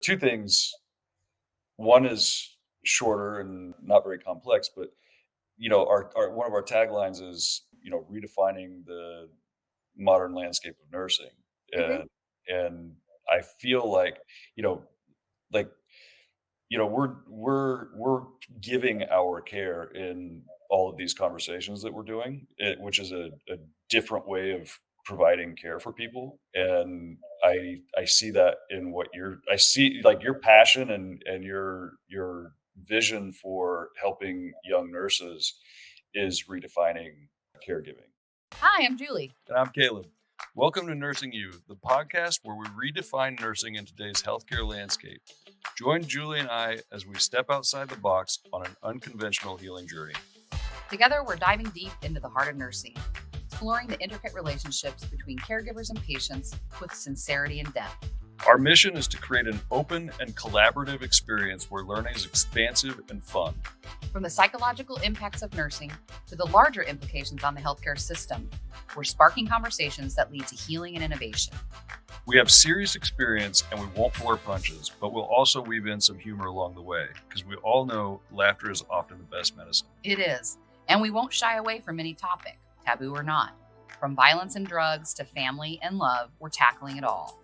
Two things. One is shorter and not very complex, but our one of our taglines is redefining the modern landscape of nursing, Mhm. and I feel like you know like we're giving our care in all of these conversations that we're doing, which is a different way of providing care for people. And I see that in what I see, like, your passion and your vision for helping young nurses is redefining caregiving. Hi, I'm Julie. And I'm Caleb. Welcome to Nursing You, the podcast where we redefine nursing in today's healthcare landscape. Join Julie and I as we step outside the box on an unconventional healing journey. Together, we're diving deep into the heart of nursing, exploring the intricate relationships between caregivers and patients with sincerity and depth. Our mission is to create an open and collaborative experience where learning is expansive and fun. From the psychological impacts of nursing to the larger implications on the healthcare system, we're sparking conversations that lead to healing and innovation. We have serious experience and we won't pull our punches, but we'll also weave in some humor along the way because we all know laughter is often the best medicine. It is. And we won't shy away from any topic, taboo or not. From violence and drugs to family and love, we're tackling it all.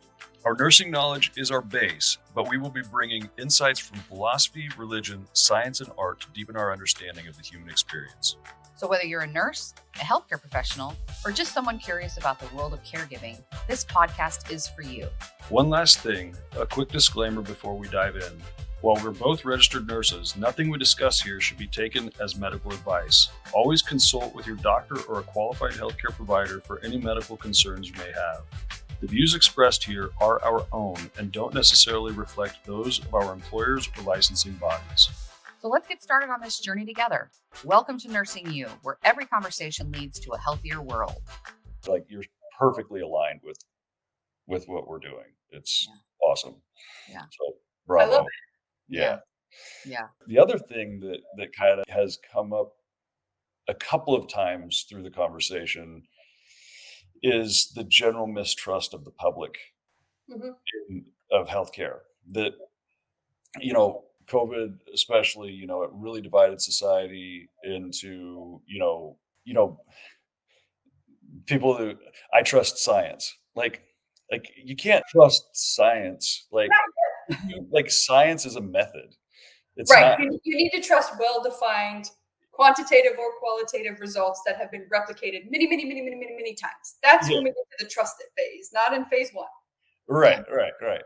Our nursing knowledge is our base, but we will be bringing insights from philosophy, religion, science, and art to deepen our understanding of the human experience. So whether you're a nurse, a healthcare professional, or just someone curious about the world of caregiving, this podcast is for you. One last thing, a quick disclaimer before we dive in. While we're both registered nurses, nothing we discuss here should be taken as medical advice. Always consult with your doctor or a qualified healthcare provider for any medical concerns you may have. The views expressed here are our own and don't necessarily reflect those of our employers or licensing bodies. So let's get started on this journey together. Welcome to Nursing You, where every conversation leads to a healthier world. Like, you're perfectly aligned with what we're doing. It's awesome. Yeah. So I bravo. love it. Yeah. Yeah. The other thing that kind of has come up a couple of times through the conversation is the general mistrust of the public Mhm. of healthcare. That COVID, especially, it really divided society into, people who I trust science. Like you can't trust science. Like science is a method. It's Right. not. You need to trust well-defined quantitative or qualitative results that have been replicated many times. That's Yeah, when we get to the trusted phase, not in phase one. right, right.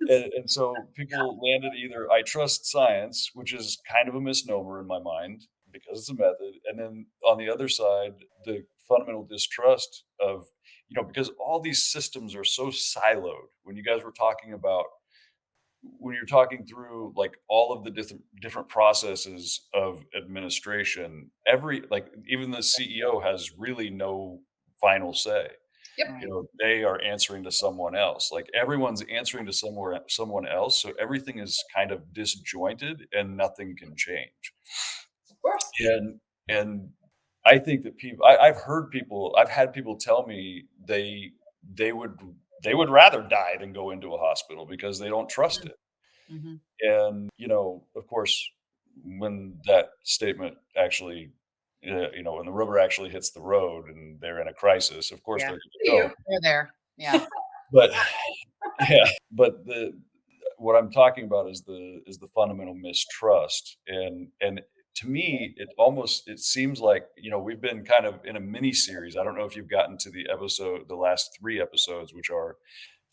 And so people landed either I trust science, which is kind of a misnomer in my mind because it's a method, and then on the other side, the fundamental distrust of, because all these systems are so siloed. When you guys were talking about, when you're talking through like all of the different processes of administration, like even the CEO has really no final say. Yep. They are answering to someone else. Like, everyone's answering to someone else, so everything is kind of disjointed and nothing can change. Of course. And I think that I've had people tell me they would rather die than go into a hospital because they don't trust it. Mhm. And, of course, when that statement actually, when the rubber actually hits the road and they're in a crisis, of course Yeah. they're going to go. They're there. Yeah. But yeah, but what I'm talking about is the fundamental mistrust. And to me, it seems like, we've been kind of in a mini series. I don't know if you've gotten to the last 3 episodes, which are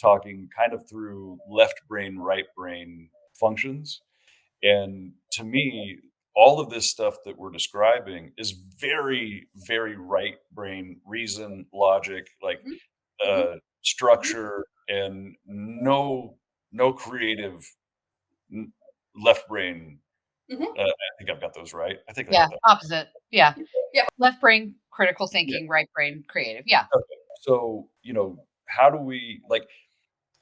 talking kind of through left brain, right brain functions. And to me, all of this stuff that we're describing is very, very right brain, reason, logic, like Mhm. Mhm. Mhm. structure, and no creative n- left brain. Mhm. I think I've got those right. I think I Yeah. got that. Opposite. Yeah. Yep. Left brain, critical Yeah. thinking, right brain, creative. Yeah. Okay. So, how do we, like,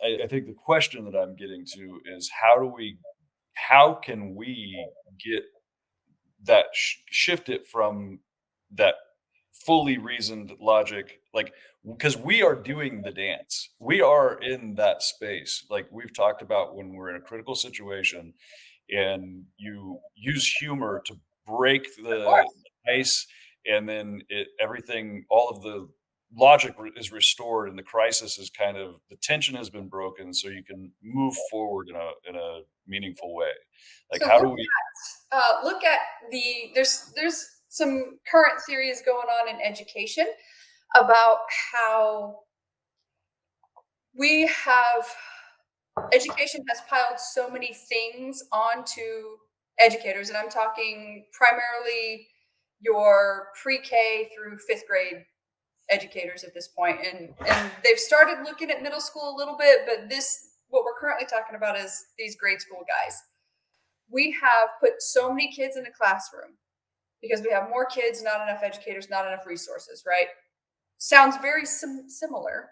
I think the question that I'm getting to is how can we get shift it from that fully reasoned logic, Like, because we are doing the dance. We are in that space. Like we've talked about when we're in a critical situation and you use humor to break Of the course. ice, and then everything, all of the logic is restored, and the crisis is kind of, the tension has been broken, so you can move forward in a meaningful way. Like, So how do we? look at there's some current theories going on in education about how we have education has piled so many things onto educators, and I'm talking primarily your pre-K through fifth grade educators at this point, and they've started looking at middle school a little bit, but this what we're currently talking about is these grade school guys. We have put so many kids in a classroom because we have more kids, not enough educators, not enough resources, right? Sounds very similar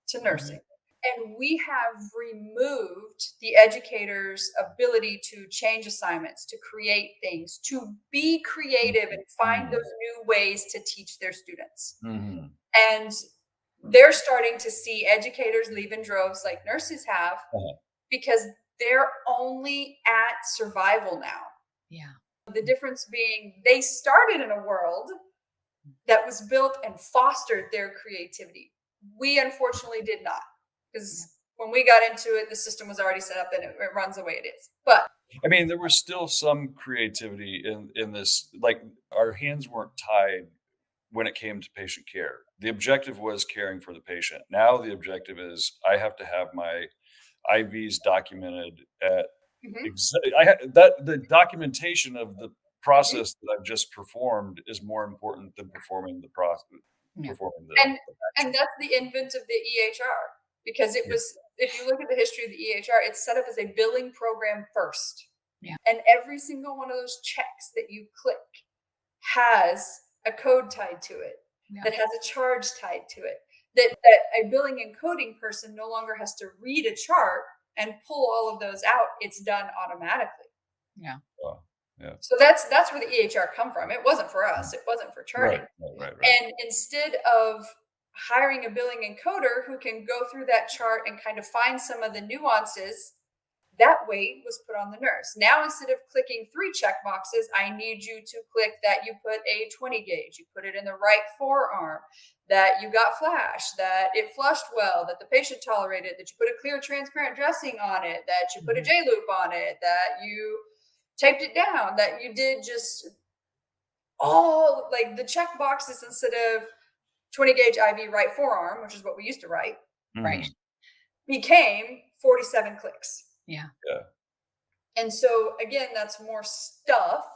to nursing. And we have removed the educator's ability to change assignments, to create things, to be creative and find those new ways to teach their students. Mhm. And they're starting to see educators leave in droves like nurses have Uh-huh. because they're only at survival now. Yeah. The difference being they started in a world that was built and fostered their creativity. We unfortunately did not, because when we got into it, the system was already set up and it runs the way it is. But I mean, there was still some creativity in this. Like, our hands weren't tied when it came to patient care. The objective was caring for the patient. Now the objective is I have to have my IVs documented at mhm, that the documentation of the mhm. process that I've just performed is more important than performing the process, Yeah. performing and the and action. that's the invent of the EHR, because it Yeah. was, if you look at the history of the EHR, it's set up as a billing program first. Yeah. And every single one of those checks that you click has a code tied to it, Yeah. that has a charge tied to it, that a billing and coding person no longer has to read a chart and pull all of those out. It's done automatically. Yeah. Wow. Yeah. So that's where the EHR come from. It wasn't for us. It wasn't for charting. Right. And instead of hiring a billing encoder who can go through that chart and kind of find some of the nuances, that weight was put on the nurse. Now, instead of clicking 3 check boxes, I need you to click that you put a 20 gauge, you put it in the right forearm, that you got flash, that it flushed well, that the patient tolerated, that you put a clear, transparent dressing on it, that you put a Mhm. J loop on it, that you taped it down, that you did just all like the check boxes instead of 20 gauge IV right forearm, which is what we used to write, Right. Mhm. became 47 clicks. Yeah. Yeah. And so again, that's more stuff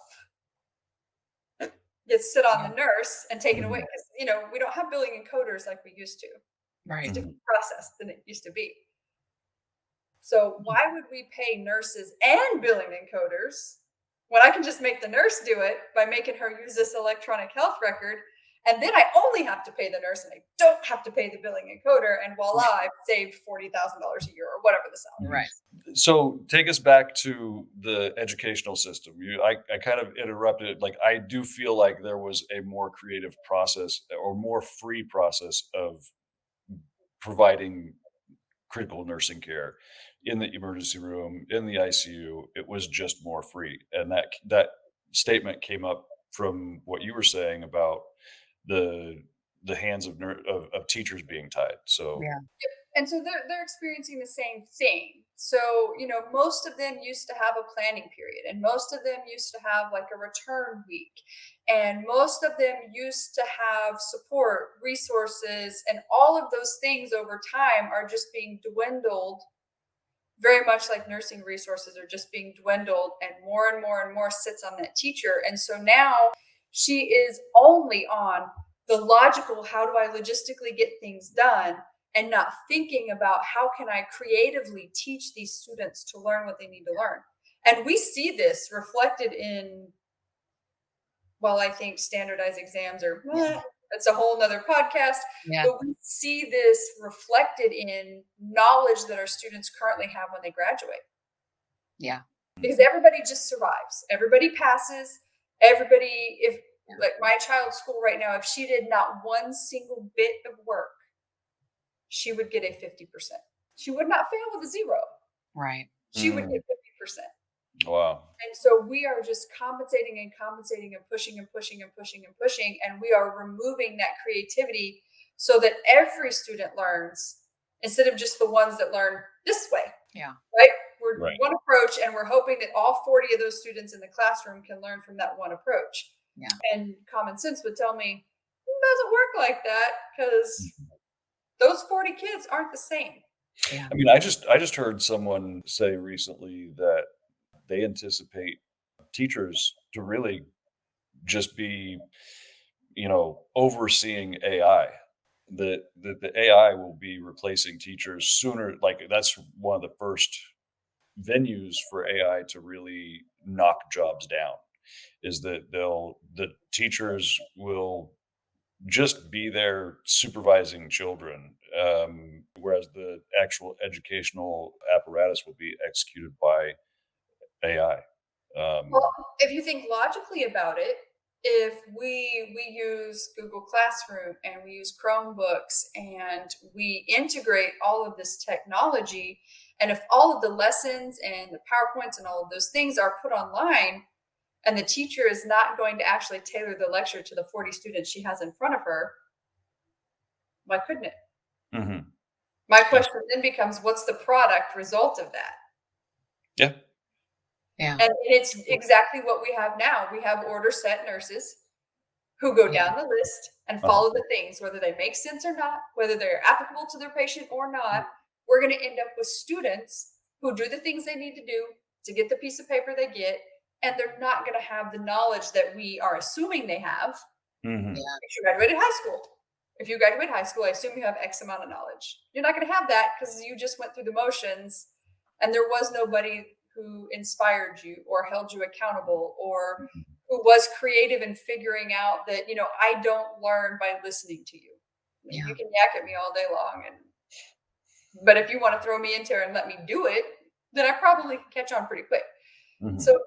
gets sit on Yeah. the nurse and taken away Mhm. because we don't have billing encoders like we used to. It's a Right. Mhm. different process than it used to be. So why would we pay nurses and billing encoders when I can just make the nurse do it by making her use this electronic health record? And then I only have to pay the nurse and I don't have to pay the billing encoder. And voila, Right. I've saved $40,000 a year or whatever the salary Mhm. Right. is. So take us back to the educational system. I kind of interrupted. Like, I do feel like there was a more creative process or more free process of providing critical nursing care in the emergency room, in the ICU. It was just more free, and that statement came up from what you were saying about the the hands of teachers being tied. So, Yeah. And so they're experiencing the same thing. So, most of them used to have a planning period, and most of them used to have like a return week, and most of them used to have support, resources, and all of those things over time are just being dwindled, very much like nursing resources are just being dwindled, and more and more sits on that teacher. And so now she is only on the logical, how do I logistically get things done, and not thinking about how can I creatively teach these students to learn what they need to learn. And we see this reflected in, well, I think standardized exams are, Yeah. it's a whole nother podcast, Yeah. but we see this reflected in knowledge that our students currently have when they graduate, Yeah. because everybody just survives. Everybody passes. Everybody, if like my child's school right now, if she did not one single bit of work, she would get a 50%. She would not fail with a zero. Right. She would Mm. get 50%. Wow. And so we are just compensating and compensating and pushing and pushing and pushing and pushing. And we are removing that creativity so that every student learns instead of just the ones that learn this way. Yeah. Right? We're Right. one approach, and we're hoping that all 40 of those students in the classroom can learn from that one approach. Yeah. And common sense would tell me it doesn't work like that because Mhm. those 40 kids aren't the same. Yeah. I mean, I just heard someone say recently that they anticipate teachers to really just be, overseeing AI. That the AI will be replacing teachers sooner. Like that's one of the first venues for AI to really knock jobs down. Is that the teachers will just be there supervising children, whereas the actual educational apparatus will be executed by AI. Well, Um, if you think logically about it, if we use Google Classroom and we use Chromebooks and we integrate all of this technology, and if all of the lessons and the PowerPoints and all of those things are put online, and the teacher is not going to actually tailor the lecture to the 40 students she has in front of her, why couldn't it? mhm. My question then becomes, what's the product result of that? Yeah. Yeah. And it's exactly what we have now. We have order set nurses who go Yeah. down the list and Uh-huh. follow the things, whether they make sense or not, whether they're applicable to their patient or not. We're going to end up with students who do the things they need to do to get the piece of paper they get, and they're not going to have the knowledge that we are assuming they have. Mhm. Yeah. If you graduated high school, if you graduate high school, I assume you have X amount of knowledge. You're not going to have that because you just went through the motions and there was nobody who inspired you or held you accountable or Mhm. who was creative in figuring out that, I don't learn by listening to you. Yeah. You can yak at me all day long. But if you want to throw me into it and let me do it, then I probably can catch on pretty quick. Mhm. So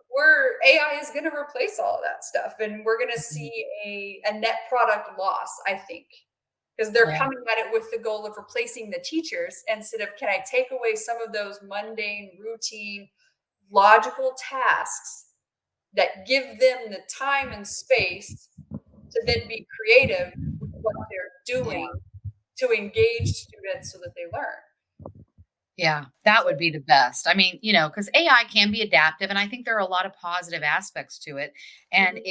AI is going to replace all of that stuff, and we're going to Mhm. see a net product loss, I think, because they're Yeah. coming at it with the goal of replacing the teachers instead of, can I take away some of those mundane, routine, logical tasks that give them the time and space to then be creative with what they're Yeah. doing to engage students so that they learn. Yeah, that would be the best. I mean, because AI can be adaptive, and I think there are a lot of positive aspects to it, and Mhm.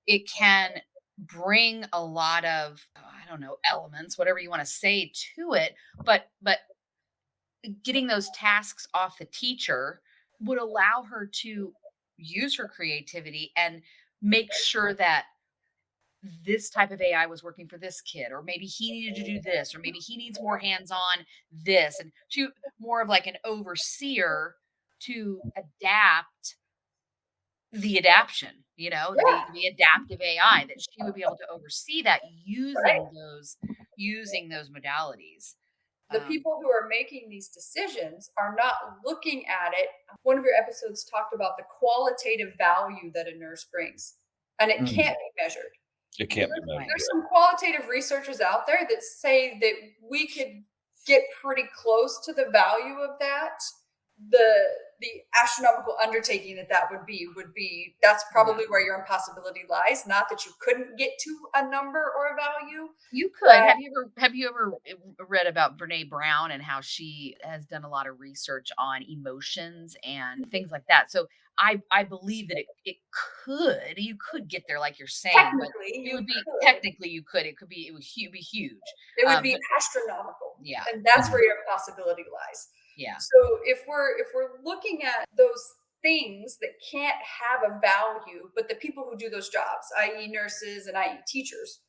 it can bring a lot of, I don't know, elements, whatever you want to say to it, but getting those tasks off the teacher would allow her to use her creativity and make sure that this type of AI was working for this kid, or maybe he needed to do this, or maybe he needs more hands on this. And she more of like an overseer to adapt the adaption, Yeah, the adaptive AI, that she would be able to oversee that right. using those modalities. The Um, people who are making these decisions are not looking at it. One of your episodes talked about the qualitative value that a nurse brings, and it Mhm. can't be measured. It can't be right. measured. There's some qualitative researchers out there that say that we could get pretty close to the value of that. The astronomical undertaking that would be that's Yeah. probably where your impossibility lies. Not that you couldn't get to a number or a value, You could. but Have you ever read about Brene Brown and how she has done a lot of research on emotions and things like that? So I believe that you could get there like you're saying, but technically it you would be could. technically you could. It would be huge. It would be But astronomical, yeah, and that's Mhm. where your possibility lies. yeah, So if we're looking at those things that can't have a value, but the people who do those jobs, i.e., nurses and i.e., teachers,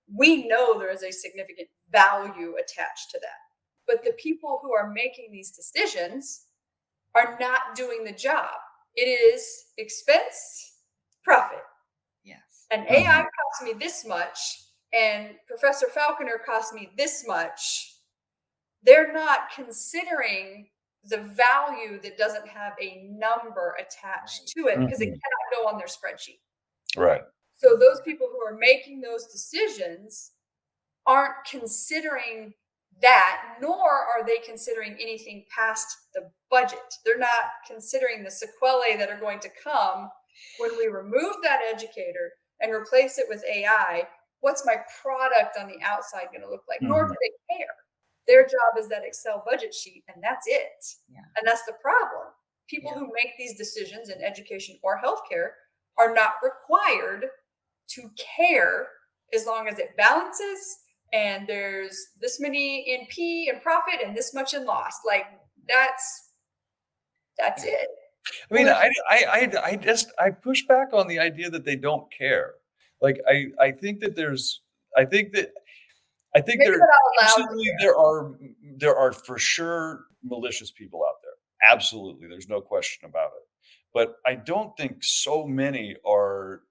we know there is a significant value attached to that. But the people who are making these decisions are not doing the job. It is expense, profit. yes, And AI Mhm. costs me this much, and Professor Falconer cost me this much. They're not considering the value that doesn't have a number attached right, to it because it Mhm. cannot go on their spreadsheet. Right. So those people who are making those decisions aren't considering that, nor are they considering anything past the budget. They're not considering the sequelae that are going to come when we remove that educator and replace it with AI. What's my product on the outside going to look like? Nor do Mhm. they care. Their job is that Excel budget sheet, and that's it. Yeah. And that's the problem. People Yeah. who make these decisions in education or healthcare are not required to care as long as it balances and there's this many in P and profit and this much in loss. Like that's Yeah. it. I Well, mean, there's I push back on the idea that they don't care. Like, I think that I think that I think maybe there they're not allowed to absolutely there are for sure malicious people out there. Absolutely, there's no question about it. But I don't think so many are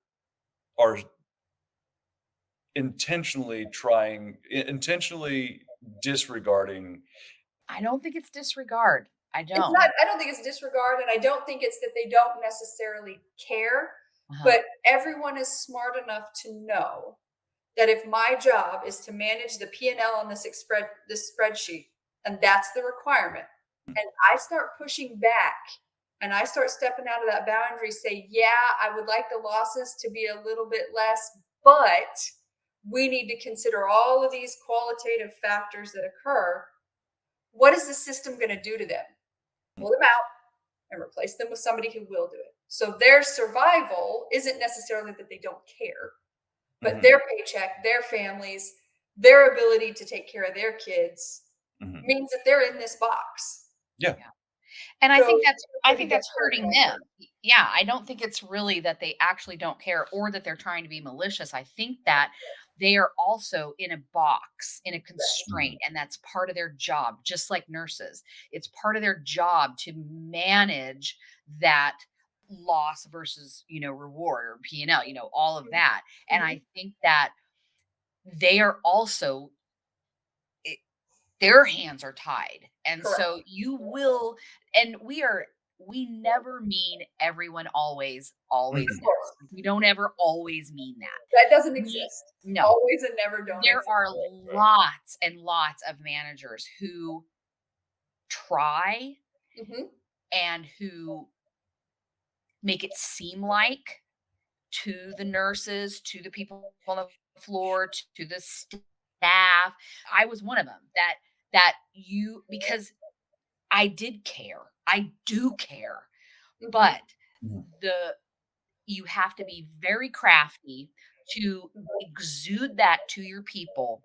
intentionally disregarding. I don't think it's disregard. I it's don't. not I don't think it's disregard and I don't think it's that they don't necessarily care, Uh-huh. but everyone is smart enough to know that if my job is to manage the P&L on this spreadsheet, and that's the requirement, and I start pushing back and I start stepping out of that boundary, say, yeah, I would like the losses to be a little bit less, but we need to consider all of these qualitative factors that occur. What is the system going to do to them? Pull them out and replace them with somebody who will do it. So their survival isn't necessarily that they don't care, but Mhm, their paycheck, their families, their ability to take care of their kids mhm. means that they're in this box. Yeah. Yeah. And So I they think get that's hurt hurting by them. it. Yeah, I don't think it's really that they actually don't care or that they're trying to be malicious. I think that they are also in a box, in a Yes. Mhm, constraint, and that's part of their job, just like nurses. It's part of their job to manage that loss versus, reward or P&L, all of that. And Mhm. I think that they are also their hands are tied. And Correct. so you will and we never mean everyone always, always Of knows. course. We don't ever always mean that. That doesn't We exist. no. Always and never don't There exist. are right, right. lots and lots of managers who try Mhm. and who make it seem like to the nurses, to the people on the floor, to the staff. I was one of them that you because I did care. I do care, Mhm. but Mhm. the you have to be very crafty to Mhm. exude that to your people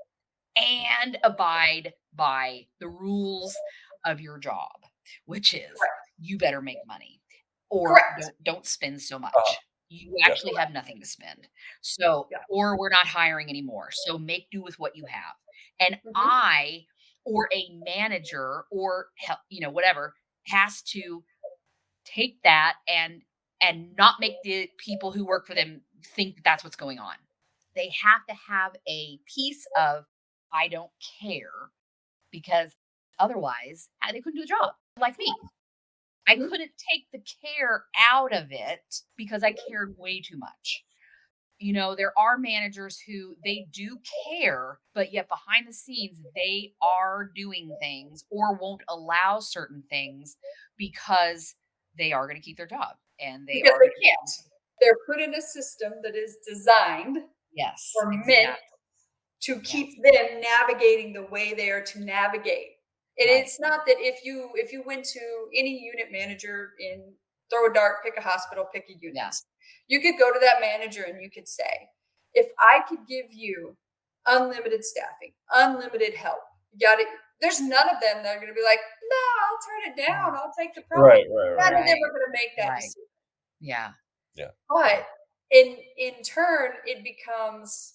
and abide by the rules of your job, which is Correct. you better make money or Correct. don't spend so Uh, much. You yeah. actually have nothing to spend. So, Yeah. or we're not hiring anymore. So make do with what you have. And Mhm. I or a manager or whatever has to take that and not make the people who work for them think that that's what's going on. They have to have a piece of I don't care because otherwise they couldn't do the job like me. I Mhm. couldn't take the care out of it because I cared way too much. There are managers who they do care, but yet behind the scenes, they are doing things or won't allow certain things because they are going to keep their job and they Because are they going to keep can't. They're put in a system that is designed yes, or meant exactly. to Yes, keep them navigating the way they are to navigate. And right. it's not that if you went to any unit manager in throw a dart, pick a hospital, pick a Yeah, unit, you could go to that manager and you could say, if I could give you unlimited staffing, unlimited help, you got it. There's none of them that are going to be like, no, I'll turn it yeah, down. I'll take the profit. Right, right, right, None of right. them right, are going to make that right. decision. Yeah, Yeah. yeah, But in turn, it becomes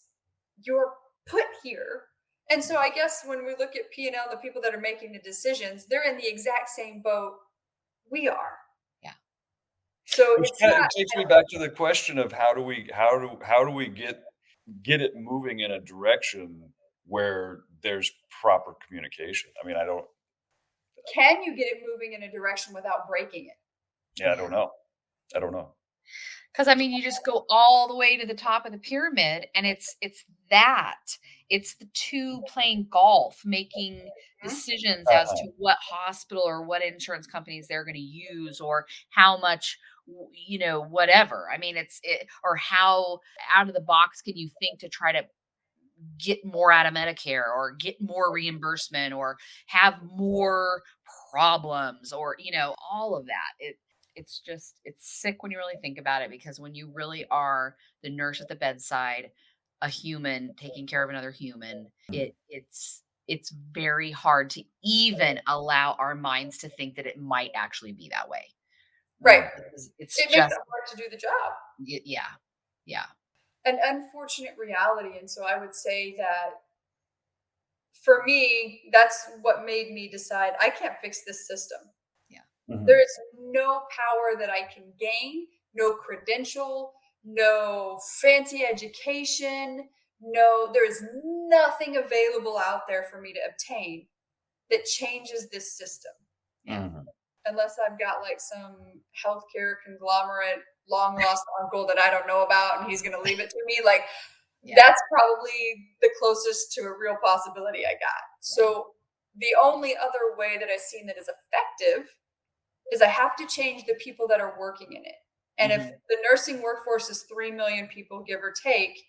you're put here. And so I guess when we look at P&L, the people that are making the decisions, they're in the exact same boat we are. yeah. So Which it's kinda not takes me back to the question of how do we get it moving in a direction where there's proper communication? I mean, I don't can you get it moving in a direction without breaking it? yeah, I don't know. I don't know. 'Cause I mean, you just go all the way to the top of the pyramid and it's that. It's the 2 playing golf, making Mhm. decisions as Uh-huh. to what hospital or what insurance companies they're gonna use or how much whatever. I mean, or how out of the box can you think to try to get more out of Medicare or get more reimbursement or have more problems or, all of that. It's sick when you really think about it because when you really are the nurse at the bedside, a human taking care of another human, Mhm. it's very hard to even allow our minds to think that it might actually be that way. Right. Because it's It makes it just hard to do the job. yeah. Yeah. An unfortunate reality. And so I would say that for me, that's what made me decide I can't fix this system. Yeah. There Mhm. is no power that I can gain, no credential, no fancy education, no, there is nothing available out there for me to obtain that changes this system. Yeah. Mhm. Unless I've got like some healthcare conglomerate long lost uncle that I don't know about and he's going to leave it to me. Like Yeah. that's probably the closest to a real possibility I got. Yeah. So the only other way that I've seen that is effective is I have to change the people that are working in it. And if Mhm. the nursing workforce is 3 million people, give or take,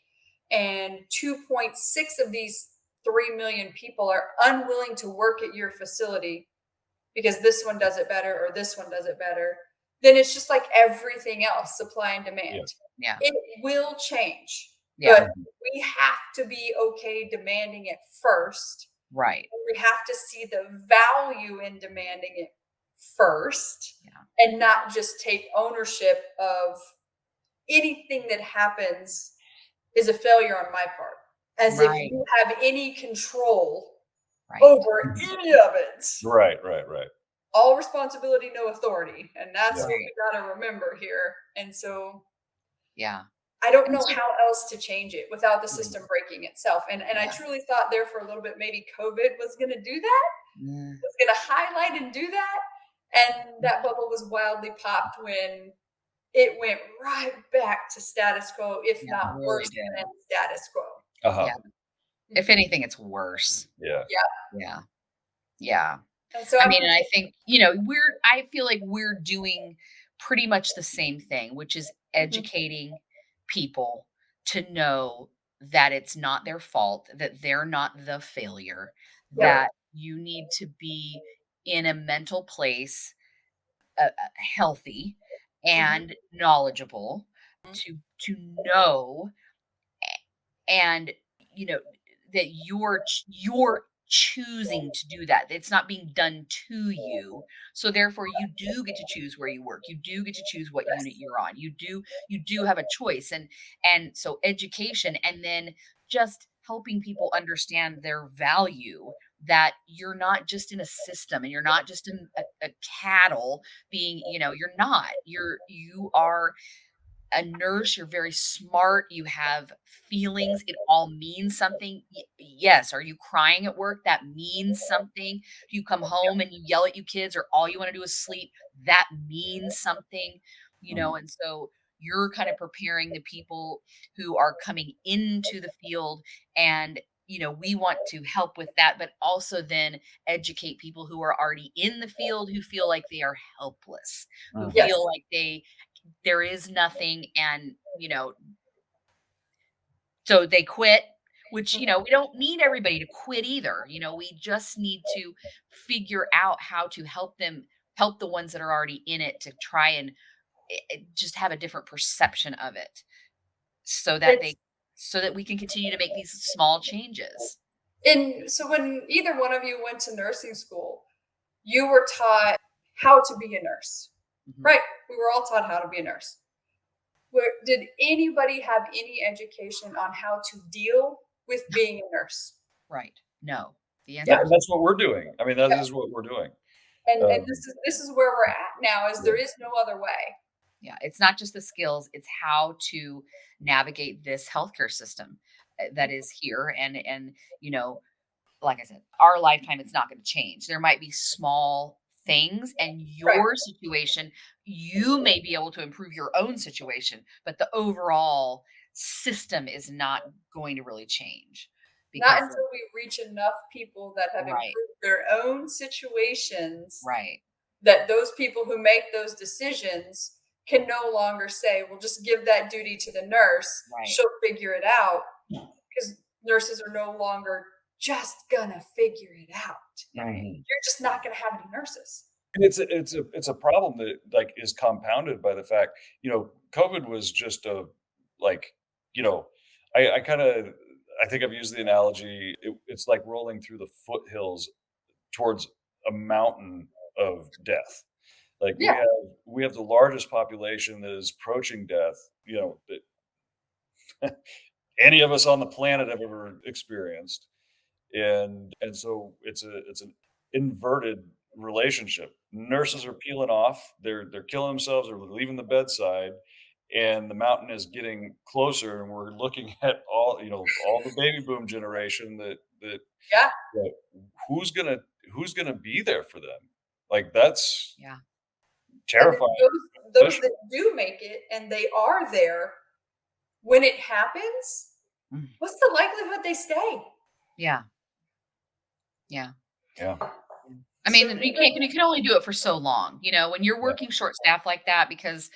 and 2.6 of these 3 million people are unwilling to work at your facility because this one does it better or this one does it better, then it's just like everything else, supply and Yeah. demand. Yeah. It will change, Yeah. but Mhm. we have to be okay demanding it first. Right. We have to see the value in demanding it first Yeah. and not just take ownership of anything that happens is a failure on my part, as if Right. you have any control Right. over Mhm. any of it. Right, right, right. All responsibility, no authority. And that's Yeah. what Right. we got to remember here. And so Yeah. I don't And know so how else to change it without the Mhm. system breaking itself. And I yeah. truly thought there for a little bit maybe COVID was going to do that, Mm. was going to highlight and do that. And that bubble was wildly popped when it went right back to status quo, if Yeah, it not really worse did. than status quo. Yeah. Uh-huh. If anything, it's worse. Yeah. Yeah. Yeah. Yeah. And so I I'm mean, and I think, I feel like we're doing pretty much the same thing, which is Mhm. educating people to know that it's not their fault, that they're not the failure, Yep. that you need to be in a mental place, healthy Mhm. and knowledgeable to know and you know that you're choosing to do that. It's not being done to you, so therefore you do get to choose where you work, you do get to choose what unit Yes. you're on, you do have a choice. And so education, and then just helping people understand their value, that you're not just in a system and you're not just in a cattle being, you are a nurse, you're very smart, you have feelings, it all means something. Yes, are you crying at work? That means something. Do you come home and you yell at you kids or all you want to do is sleep? That means something, Mhm. and so you're kind of preparing the people who are coming into the field, and we want to help with that, but also then educate people who are already in the field who feel like they are helpless, who Mhm. feel Yes. like there is nothing, and so they quit, which Mhm. we don't need everybody to quit either. We just need to figure out how to help the ones that are already in it to try and just have a different perception of it, so that It's they so that we can continue to make these small changes. and so when either one of you went to nursing school, you were taught how to be a nurse, Mhm. right? We were all taught how to be a nurse. Did anybody have any education on how to deal with being a nurse? Right. No. The Yeah. answer And is that's what we're doing. I mean, that Yeah. is what we're doing. And Um, this is where we're at now, is yeah. there is no other way. yeah, it's not just the skills, it's how to navigate this healthcare system that is here. And like I said, our lifetime, it's not going to change. There might be small things and Right. your situation, you may be able to improve your own situation, but the overall system is not going to really change Not because of until we reach enough people that have right, improved their own situations right, that those people who make those decisions can no longer say, well, just give that duty to the nurse. right, She'll figure it out, because nurses are no longer just gonna figure it out. right. Mhm. You're just not gonna have any nurses. And it's a problem that, like, is compounded by the fact, COVID was just like, you know, I kinda I think I've used the analogy, it's like rolling through the foothills towards a mountain of death. Like, Yeah, we have the largest population that is approaching death, that any of us on the planet have ever experienced. And so it's an inverted relationship. Nurses are peeling off, they're killing themselves or leaving the bedside, and the mountain is getting closer, and we're looking at all the baby boom generation yeah. that who's gonna who's gonna be there for them? Like, that's Yeah. And then terrifying. those that do make it and they are there, when it happens, Mm. what's the likelihood they stay? Yeah. Yeah. Yeah. I So mean, you can only do it for so long. When you're Yeah. working short staff like that because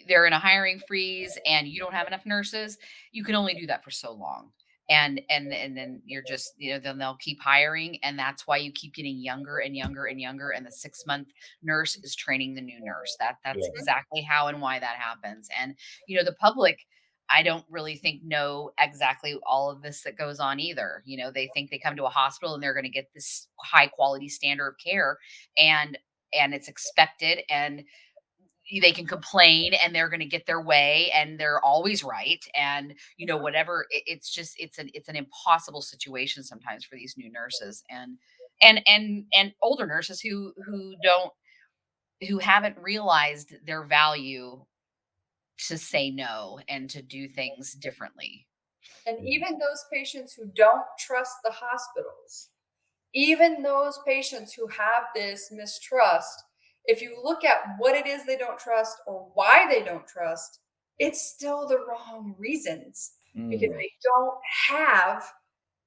they're in a hiring freeze and you don't have enough nurses, you can only do that for so long. And then you're just, then they'll keep hiring. And that's why you keep getting younger and younger and younger. And the 6-month nurse is training the new nurse. That's Yeah. Mhm. exactly how and why that happens. And the public, I don't really think know exactly all of this that goes on either. They think they come to a hospital and they're going to get this high quality standard of care, and it's expected, and they can complain and they're going to get their way and they're always right, and whatever, it's just it's an impossible situation sometimes for these new nurses, and older nurses who haven't realized their value to say no and to do things differently. And Mhm. even those patients who don't trust the hospitals, even those patients who have this mistrust, if you look at what it is they don't trust or why they don't trust, it's still the wrong reasons, because Mm. they don't have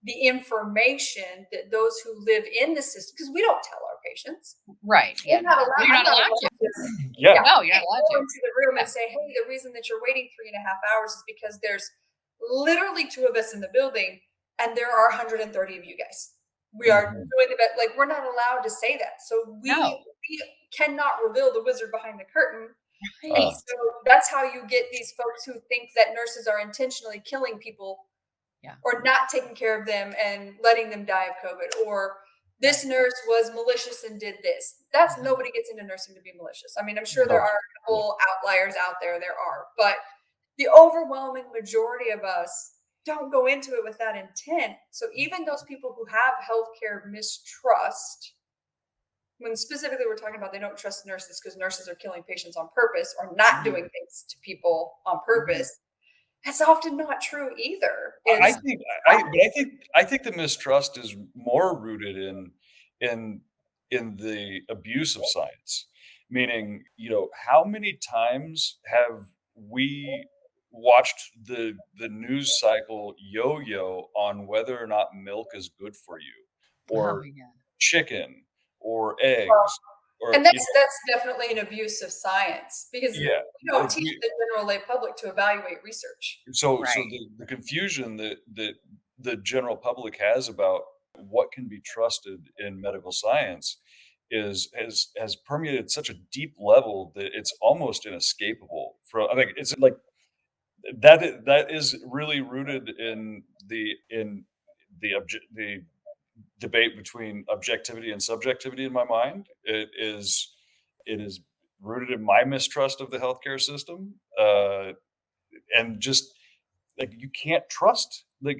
the information that those who live in the system, because we don't tell our patients. Right. Yeah. We're not No. Well, allowed, you're I'm not not allowed to. allowed to. Yeah. Yeah, No, I you're not can't allowed go to. into the room and Yeah. say, hey, the reason that you're waiting 3.5 hours is because there's literally two of us in the building and there are 130 of you guys. We are Mhm. doing the best. Like, we're not allowed to say that. So No. we cannot reveal the wizard behind the curtain. And Uh, Right. so that's how you get these folks who think that nurses are intentionally killing people Yeah. or not taking care of them and letting them die of COVID, or this Right. nurse was malicious and did this. That's, Uh-huh. nobody gets into nursing to be malicious. I mean, I'm sure there No. no. are a Yeah. couple outliers out there. There are, but the overwhelming majority of us don't go into it with that intent. So even those people who have healthcare mistrust, when specifically we're talking about they don't trust nurses because nurses are killing patients on purpose or not Mhm. doing things to people on Mhm. purpose, that's often not true either. I Yeah. It's think I think the mistrust is more rooted in in the abuse of science. Meaning, how many times have we watched the news cycle yo-yo on whether or not milk is good for you, Oh, or yeah. chicken, or eggs, or And that's definitely an abuse of science, because yeah, we don't like teach we the general lay public to evaluate research. so Right. the confusion that the general public has about what can be trusted in medical science has permeated such a deep level that it's almost inescapable. From I think it's like that is really rooted in the debate between objectivity and subjectivity in my mind. It is rooted in my mistrust of the healthcare system, and just like, you can't trust, like,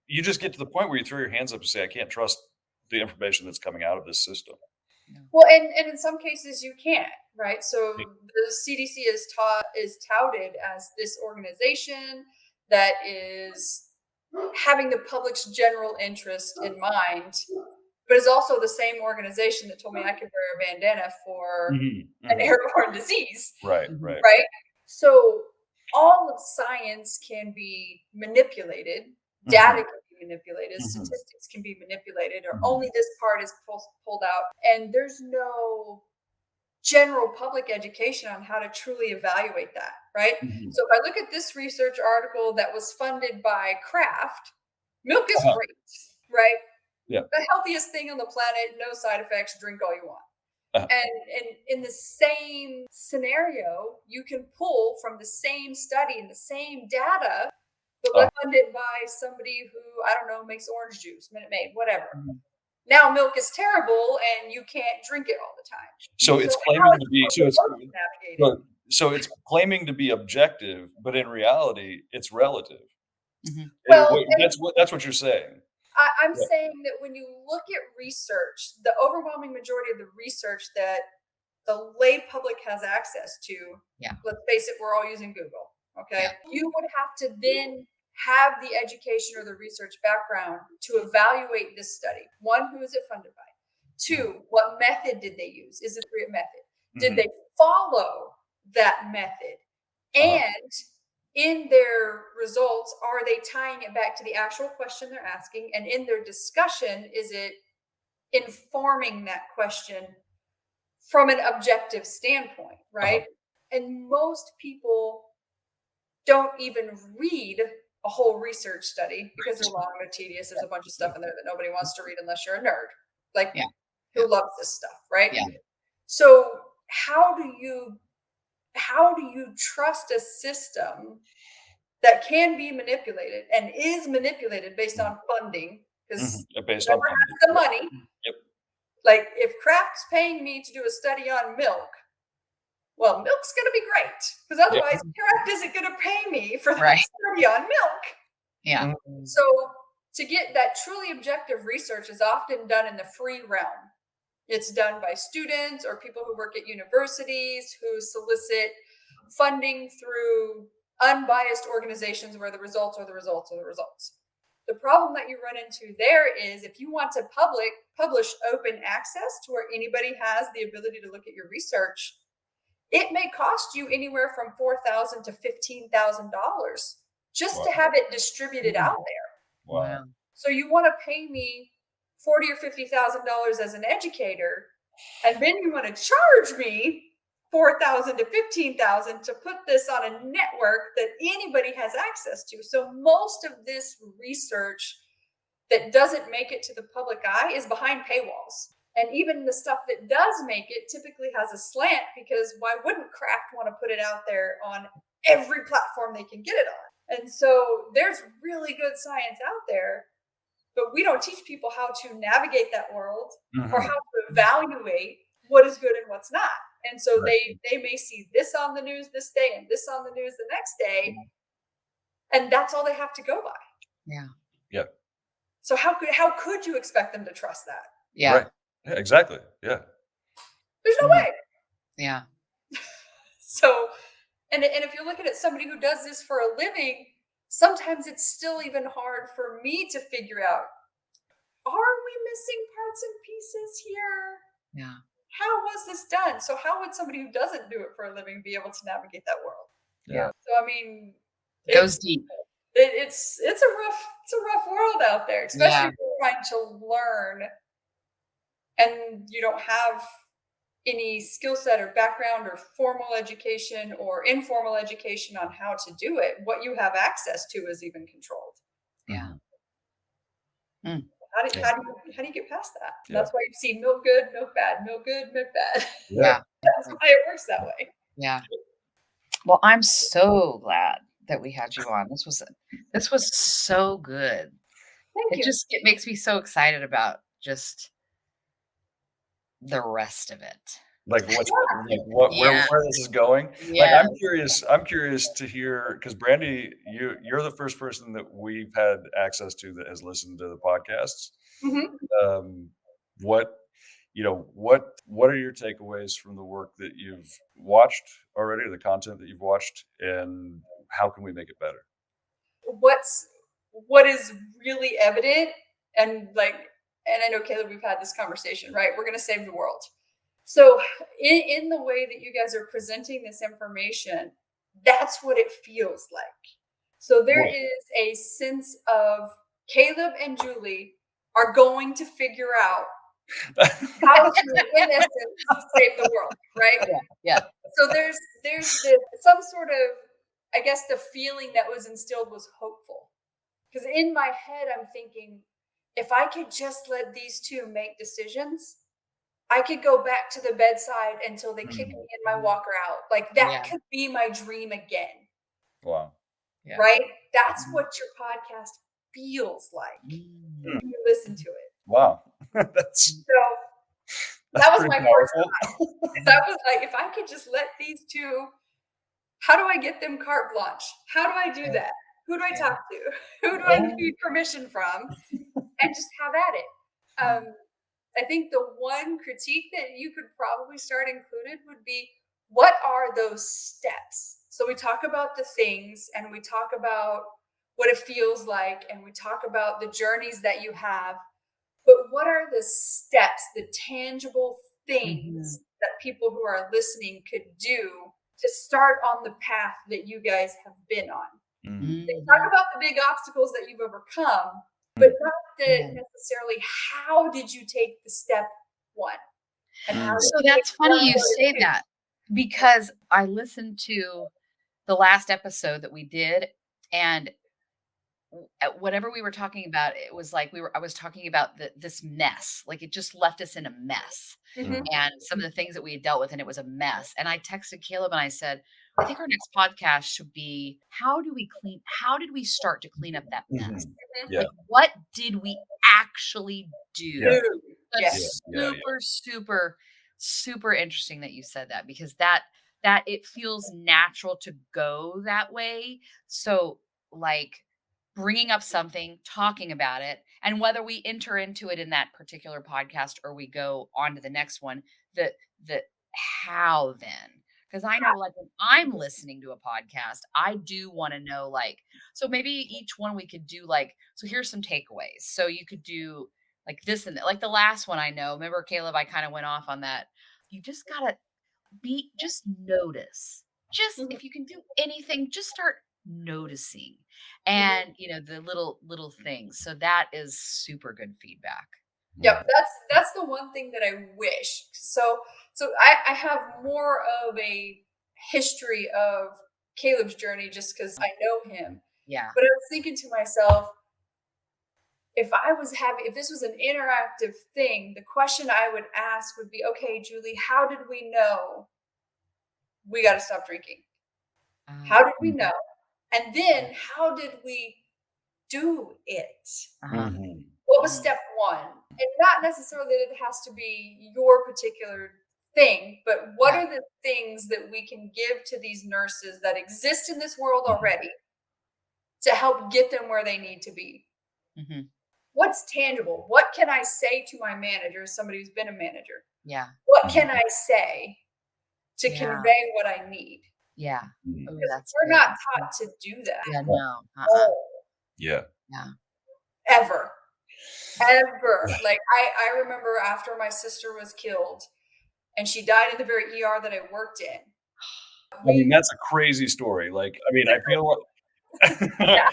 you just get to the point where you throw your hands up and say, I can't trust the information that's coming out of this system. No. Well, and in some cases you can't, right? So Y- the CDC is touted as this organization that is having the public's general interest in mind, but it's also the same organization that told me I could wear a bandana for an Mhm. airborne disease, Right, Mhm. right. right? So all of science can be manipulated, data Mhm, can be manipulated, mhm, statistics can be manipulated, or mhm, only this part is pulled out. And there's no general public education on how to truly evaluate that, right? mhm. So if I look at this research article that was funded by Kraft, milk is Uh-huh. great, right? Yeah. The healthiest thing on the planet, no side effects, drink all you want. Uh-huh. And in the same scenario, you can pull from the same study and the same data, but Uh, let's fund it by somebody who, I don't know, makes orange juice, Minute Maid, whatever. Mhm. Now milk is terrible and you can't drink it all the time. so So it's how claiming is to it be so it's supposed to navigate it? so so it's claiming to be objective, but in reality, it's relative. Mhm. Well, That's what you're saying. I'm Yeah. saying that when you look at research, the overwhelming majority of the research that the lay public has access to, Yeah. let's face it, we're all using Google. Okay. Yeah. You would have to then have the education or the research background to evaluate this study. One, who is it funded by? Two, what method did they use? Is it a method? Did Mhm. they follow that method? Uh-huh. And in their results, are they tying it back to the actual question they're asking? And in their discussion, is it informing that question from an objective standpoint, Uh-huh. right? And most people don't even read a whole research study because they're long, they're tedious. There's a bunch of stuff in there that nobody wants to read unless you're a nerd, like Yeah. Yeah. who loves this stuff, right? Yeah. So how do you trust a system that can be manipulated and is manipulated based on funding? Mhm. Because Based on whoever funding. has the Yep. money, Yep. like if Kraft's paying me to do a study on milk, well, milk's going to be great because Yep. otherwise Kraft isn't going to pay me for that Right. study on milk. Yeah. Mhm. So to get that truly objective research is often done in the free realm. It's done by students or people who work at universities who solicit funding through unbiased organizations where the results are the results are the results. The problem that you run into there is if you want to publish open access to where anybody has the ability to look at your research, it may cost you anywhere from $4,000 to $15,000 just Wow. to have it distributed Mhm. out there. Wow. Wow. So you want to pay me $40,000 or $50,000 as an educator, and then you want to charge me $4,000 to $15,000 to put this on a network that anybody has access to. So most of this research that doesn't make it to the public eye is behind paywalls. And even the stuff that does make it typically has a slant because why wouldn't Kraft want to put it out there on every platform they can get it on? And so there's really good science out there, but we don't teach people how to navigate that world or how Mhm. to evaluate what is good and what's not. And so Right. they may see this on the news this day and this on the news the next day, and that's all they have to go by. Yeah. Yeah. So how could you expect them to trust that? Yeah. Right. Yeah, exactly. Yeah. There's no Mhm. way. Yeah. So, and if you're looking at somebody who does this for a living, sometimes it's still even hard for me to figure out, are we missing parts and pieces here? Yeah. How was this done? So how would somebody who doesn't do it for a living be able to navigate that world? Yeah. So I mean, Goes it's deep. it's a rough world out there, especially Yeah. if you're trying to learn and you don't have any skill set or background or formal education or informal education on how to do it. What you have access to is even controlled. Yeah. Mhm. Mm. Yeah. How do you get past that? Yeah. That's why you see milk good, milk bad, milk good, milk bad. Yeah. Yeah. That's why it works that way. Yeah. Well, I'm so glad that we had you on. This was so good. Thank you. It makes me so excited about just the rest of it. Like Yeah. where this is going. Like Yeah. I'm curious to hear because Brandy, you're the first person that we've had access to that has listened to the podcasts. Mhm. What what are your takeaways from the work that you've watched already, or the content that you've watched, and how can we make it better? What is really evident and like and I know, Caleb, we've had this conversation, right? We're going to save the world. So in the way that you guys are presenting this information, that's what it feels like. So there Well, is a sense of Caleb and Julie are going to figure out how to, in essence, save the world, right? Yeah. So there's this some sort of, I guess the feeling that was instilled was hopeful. Because in my head, I'm thinking, if I could just let these two make decisions, I could go back to the bedside until they kick me in my walker out. Like that Yeah. could be my dream again, wow. Yeah. right? That's what your podcast feels like Mm. when you listen to it. Wow. That's So that was pretty my powerful. that was like, if I could just let these two, how do I get them carte blanche? How do I do that? Who do I talk to? Who do I need permission from? And just have at it. I think the one critique that you could probably start included would be, what are those steps? So we talk about the things, and we talk about what it feels like, and we talk about the journeys that you have. But what are the steps, the tangible things that people who are listening could do to start on the path that you guys have been on? They talk about the big obstacles that you've overcome, but not necessarily how did you take the step one? And how did So you take that's funny one, you one, say two? that, because I listened to the last episode that we did, and whatever we were talking about, it was like I was talking about this mess. Like it just left us in a mess. Mhm. And some of the things that we had dealt with, and it was a mess. And I texted Caleb and I said, I think our next podcast should be, how did we start to clean up that mess? Yeah. Like, what did we actually do? Yeah. Dude, That's Yeah. super, super interesting that you said that, because that it feels natural to go that way. So like bringing up something, talking about it, and whether we enter into it in that particular podcast or we go on to the next one, the how then. Because I know, like, when I'm listening to a podcast, I do want to know, like, so maybe each one we could do, like, so here's some takeaways. So you could do like this and that. Like the last one, I know. Remember, Caleb, I kind of went off on that. You just gotta just notice. Just Mhm. if you can do anything, just start noticing. And the little things. So that is super good feedback. Yep, that's the one thing that I wish. So I have more of a history of Caleb's journey just because I know him. Yeah. But I was thinking to myself, if this was an interactive thing, the question I would ask would be, okay, Julie, how did we know we got to stop drinking? How did we know? And then how did we do it? Uh-huh. What was step one? And not necessarily that it has to be your particular thing, but what are the things that we can give to these nurses that exist in this world already to help get them where they need to be? Mm-hmm. What's tangible? What can I say to my manager, somebody who's been a manager? Yeah. What can I say to Yeah. convey what I need? Yeah. Oh, Because that's we're good. not taught to do that. Yeah, no. Yeah. Yeah. Ever. Like I remember after my sister was killed and she died in the very ER that I worked in. I mean, that's a crazy story. Like, I mean, I feel like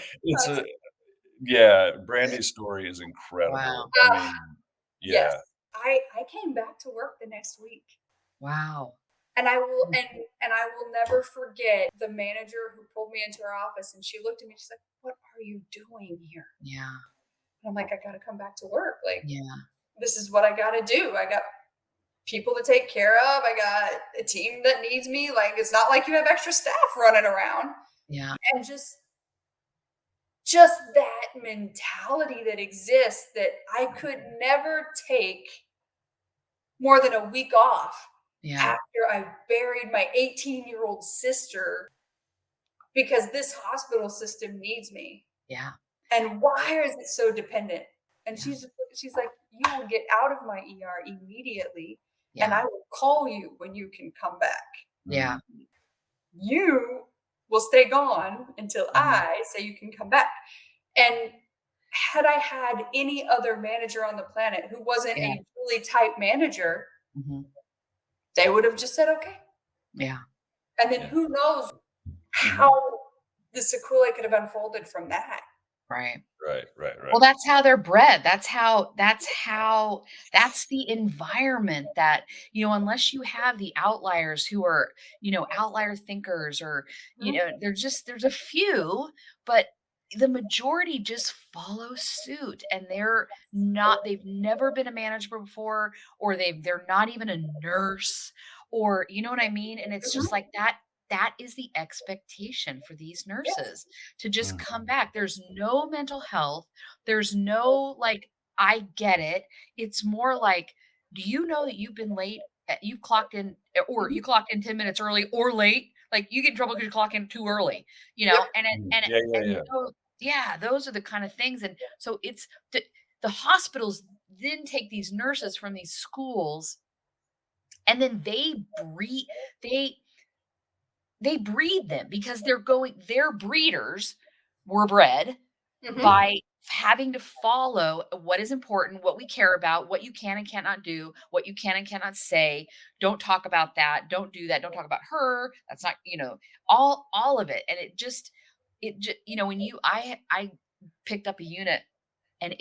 Yeah. Brandy's story is incredible. Wow. I mean, Yes. yeah. I came back to work the next week. Wow. And I will never forget the manager who pulled me into her office, and she looked at me, she's like, "What are you doing here?" Yeah. And I'm like, "I gotta come back to work. Like, Yeah. this is what I gotta do. I got people to take care of. I got a team that needs me. Like, it's not like you have extra staff running around." Yeah. And just that mentality that exists, that I could never take more than a week off Yeah. after I buried my 18-year-old sister because this hospital system needs me. Yeah. And why is it so dependent? And she's like, "You will get out of my ER immediately, and I will call you when you can come back. Yeah. You will stay gone until I say you can come back." And had I had any other manager on the planet who wasn't Yeah. a Julie type manager, Mhm. they would have just said, okay. Yeah. And then Yeah. who knows how Mhm. the sequelae could have unfolded from that. Right. Right, right, Well, right. that's how they're bred. That's the environment that, unless you have the outliers who are, outlier thinkers or, Mhm. there's a few, but the majority just follow suit and they've never been a manager before, or they're not even a nurse, or you know what I mean? And it's just Mhm. like that is the expectation for these Yes. nurses to just Mhm. come back. There's no mental health, there's no, like, I get it. It's more like, do you know that you've been late? You've clocked in, or Mhm. you clocked in 10 minutes early or late. Like, you get in trouble because you clock in too early, Yep. and it, Mhm. and it, Yeah, yeah, and yeah. those, yeah, those are the kind of things. And so the hospitals then take these nurses from these schools, and then they they breed them because their breeders were bred Mhm. by having to follow what is important, what we care about, what you can and cannot do, what you can and cannot say. Don't talk about that. Don't do that. Don't talk about her. That's not, all of it. And when I picked up a unit, and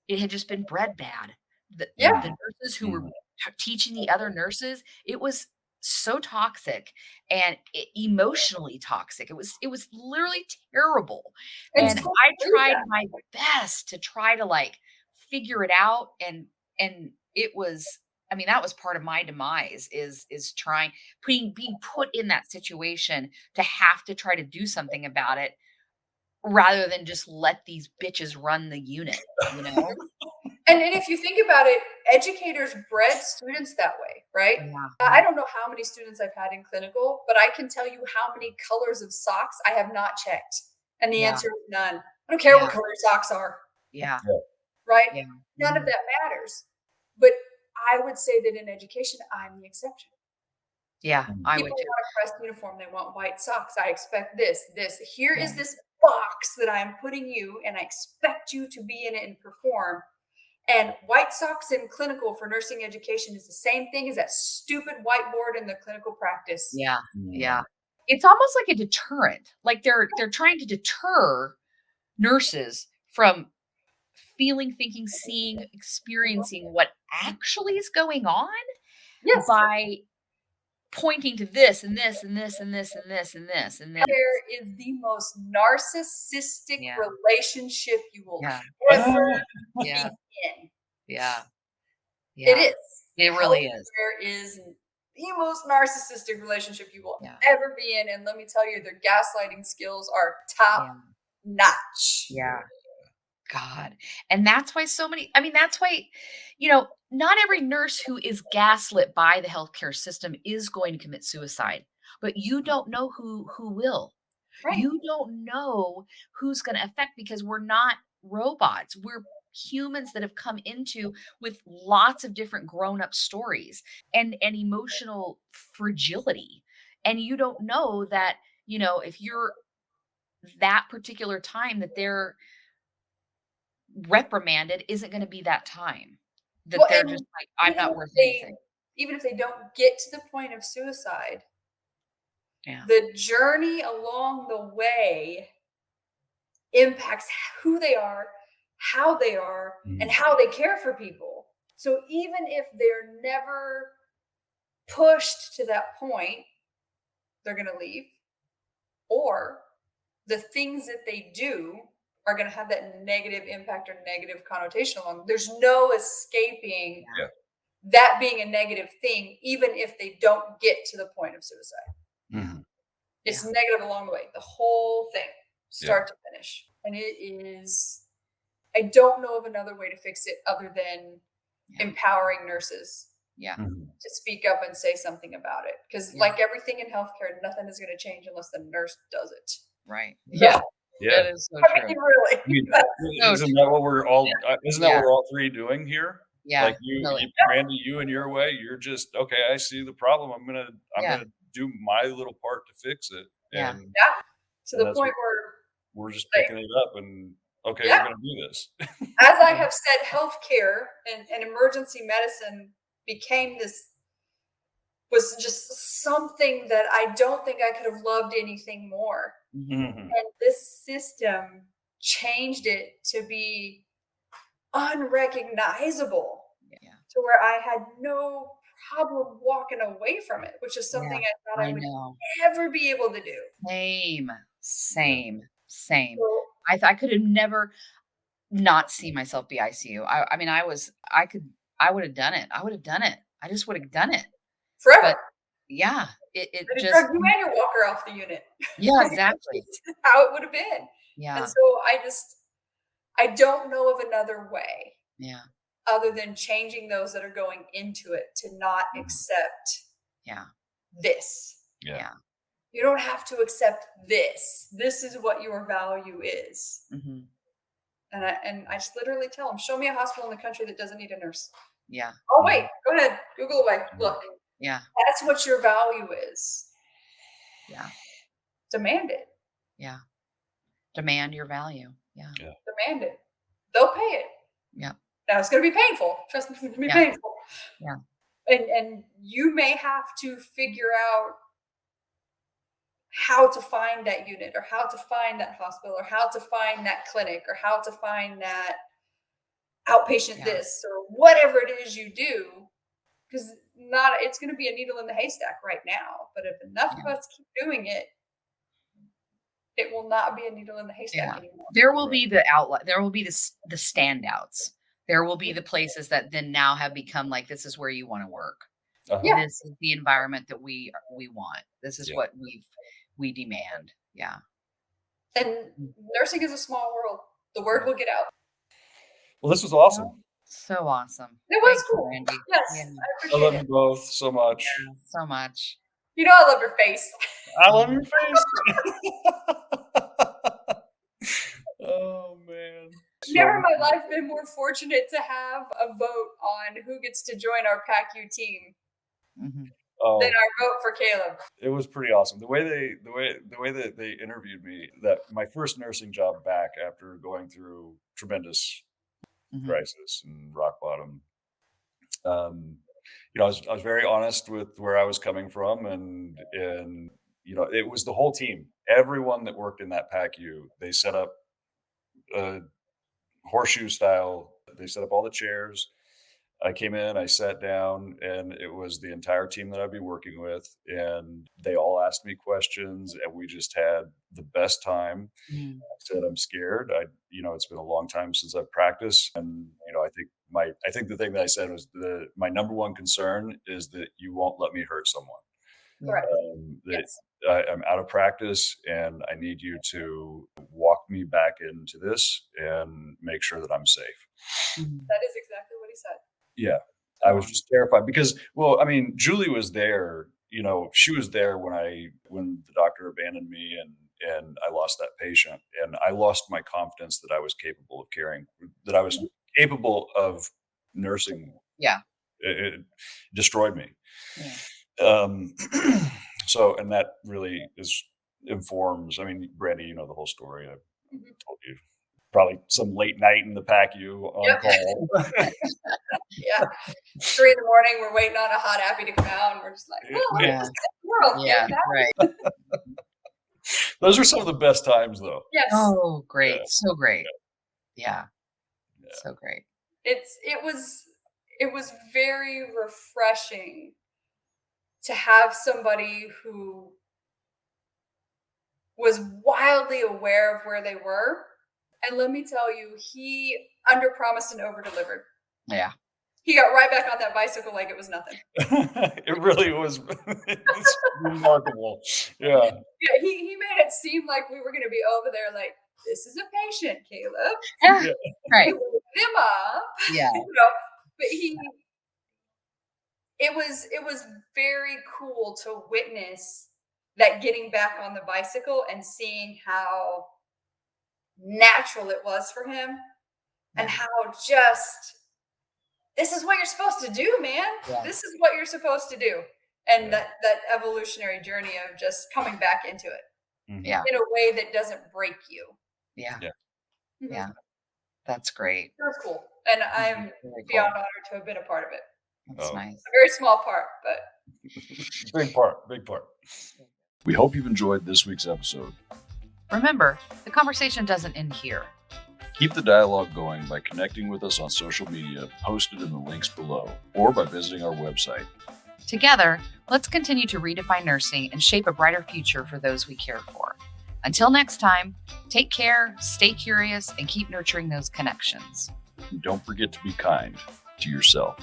it had just been bred bad. Yeah. The nurses who were Mhm. teaching the other nurses, it was so toxic and emotionally toxic. It was literally terrible. And And schools I do tried that. my best to try to, like, figure it out, and it was, I mean, that was part of my demise, is trying being put in that situation to have to try to do something about it rather than just let these bitches run the unit, you know? And if you think about it, educators bred students that way, right? Yeah, I don't know how many students I've had in clinical, but I can tell you how many colors of socks I have not checked. And the yeah, answer is none. I don't care what yeah, color your socks are, yeah, Yeah. right? yeah, None of mhm, that matters. But I would say that in education, I'm the exception. yeah, Mhm. I People would too. want a pressed uniform, they want white socks. I expect this. Here Yeah, is this box that I am putting you, and I expect you to be in it and perform. And white socks in clinical for nursing education is the same thing as that stupid whiteboard in the clinical practice. yeah, yeah. Mhm. It's almost like a deterrent, like they're trying to deter nurses from feeling, thinking, seeing, experiencing what actually is going on Yes, by pointing to this and this and this and this and this and this and this. there is the most narcissistic Yeah, relationship you will yeah, ever yeah, be in. yeah, It yeah. is. It really is. Healthcare is the most narcissistic relationship you will Yeah, ever be in. And let me tell you, their gaslighting skills are top yeah, notch. yeah. God. And that's why that's why, not every nurse who is gaslit by the healthcare system is going to commit suicide, but you don't know who will. Right. You don't know who's going to affect, because we're not robots. We're humans that have come into with lots of different grown-up stories and emotional fragility. And you don't know that, if you're that particular time that they're reprimanded isn't gonna be that time, that Well, they're just and like, "I'm even not if worth they anything." even if they don't get to the point of suicide, Yeah, the journey along the way impacts who they are, how they are, and Mhm. how they care for people. So even if they're never pushed to that point, they're going to leave, or the things that they do are going to have that negative impact or negative connotation along. There's no escaping yeah, Yeah. that being a negative thing, even if they don't get to the point of suicide. yeah, Mhm. It's yeah, negative along the way, the whole thing, Yeah. start to finish. And it is, I don't know of another way to fix it other than yeah, empowering nurses yeah, Mhm. to speak up and say something about it. Because, yeah, like everything in healthcare, nothing is going to change unless the nurse does it. right. Yeah. Yeah, Yeah. that is so I true. mean, really, I mean, that's So isn't true. that what we're all isn't that Yeah, what we're all 3 doing here? yeah, Like, you really. Brandy, you in your way, you're just, "Okay, I see the problem, I'm Yeah, gonna do my little part to fix it," yeah, yeah, to and the that's point what where, we're just like, picking it up and okay, Yeah. we're gonna do this. As I have said, healthcare and emergency medicine became this was just something that I don't think I could have loved anything more. Mhm. Mhm. And this system changed it to be unrecognizable Yeah. to where I had no problem walking away from it, which is Yeah. something I thought I I would know. never be able to do. Same. Yeah. Same. Same. So I could have never not see myself be ICU. I mean, I would have done it. I would have done it. I just would have done it. But forever. yeah, it They'd have just drugged you and your walker off the unit. yeah, Like, that's exactly. just how it would have been. And Yeah. so I don't know of another way Yeah. other than changing those that are going into it to not Mhm. accept Yeah. this. Yeah. Yeah. You don't have to accept this. This is what your value is. Mhm. And I just literally tell them, show me a hospital in the country that doesn't need a nurse. Yeah. Oh wait, Mhm. go ahead, Google away. Mhm. Look, Yeah. that's what your value is. Yeah. Demand it. Yeah. Demand your value. Yeah. Yeah. Demand it. They'll pay it. Yeah. Now it's going to be painful. Trust me, it's going to be Yeah. painful. Yeah. And you may have to figure out how to find that unit or how to find that hospital or how to find that clinic or how to find that outpatient Yeah. this or whatever it is you do, because not it's going to be a needle in the haystack right now, but if enough of Yeah. us keep doing it, it will not be a needle in the haystack Yeah. anymore. There will Right. be the outlet. There will be the standouts. There will be the places that then now have become like this is where you want to work. Uh-huh. Yeah. This is the environment that we want. This is Yeah. what we demand. Yeah. And nursing is a small world. The word will get out. Well, this was awesome. So awesome. It Thank was you, cool. Brandy. Yes, Yeah. I I appreciate love it. you both so much. So much. You know, I love your face. I love your face. Oh man. Never in So my life been more fortunate to have a vote on who gets to join our PACU team Mhm. than oh, our vote for Caleb. it was pretty awesome. The way that they interviewed me, that my first nursing job back after going through tremendous Mhm. crisis and rock bottom. Um, I was very honest with where I was coming from, and it was the whole team, everyone that worked in that PACU. They set up a horseshoe style. They set up all the chairs. I came in, I sat down, and it was the entire team that I'd be working with, and they all asked me questions, and we just had the best time. Mhm. I said, "I'm scared. It's been a long time since I've practiced, and I think the thing that I said was my number one concern is that you won't let me hurt someone. Yeah. Correct. That Yes. I'm out of practice, and I need you to walk me back into this and make sure that I'm safe." Mhm. That is exactly what he said. Yeah. I was Oh, just terrified because, well, I mean, Julie was there, she was there when the doctor abandoned me and I lost that patient, and I lost my confidence that I was capable of caring, that I was Mhm. capable of nursing. yeah. It destroyed me. Yeah. Um, and that really informs, I mean, Brandy, you know the whole story. I Mhm. told you probably some late night in the PACU on Yep. call. Yeah. 3 in the morning, we're waiting on a hot appy to come out, and we're just like, well, look at Yeah. this world. Yeah. Right. Those are some of the best times, though. Yes. Oh, Yeah, great. So great. Yeah. yeah. So great. It was very refreshing to have somebody who was wildly aware of where they were. And let me tell you, he underpromised and overdelivered. Yeah. He got right back on that bicycle like it was nothing. It really was. It's remarkable. Yeah. Yeah, he made it seem like we were going to be over there like, this is a patient, Caleb. Yeah. Yeah. Right. You wake them up, Yeah. But it was very cool to witness that getting back on the bicycle and seeing how natural it was for him and Yeah. how just this is what you're supposed to do, man. Yeah. This is what you're supposed to do. And Yeah. that evolutionary journey of just coming back into it Mhm. Yeah. in a way that doesn't break you. Yeah. Yeah. Mhm. Yeah, that's great. It was cool, and I'm Very beyond cool. honored to have been a part of it. That's Oh, nice. A very small part, but big part, big part. We hope you've enjoyed this week's episode. Remember, the conversation doesn't end here. Keep the dialogue going by connecting with us on social media, posted in the links below, or by visiting our website. Together, let's continue to redefine nursing and shape a brighter future for those we care for. Until next time, take care, stay curious, and keep nurturing those connections. And don't forget to be kind to yourself.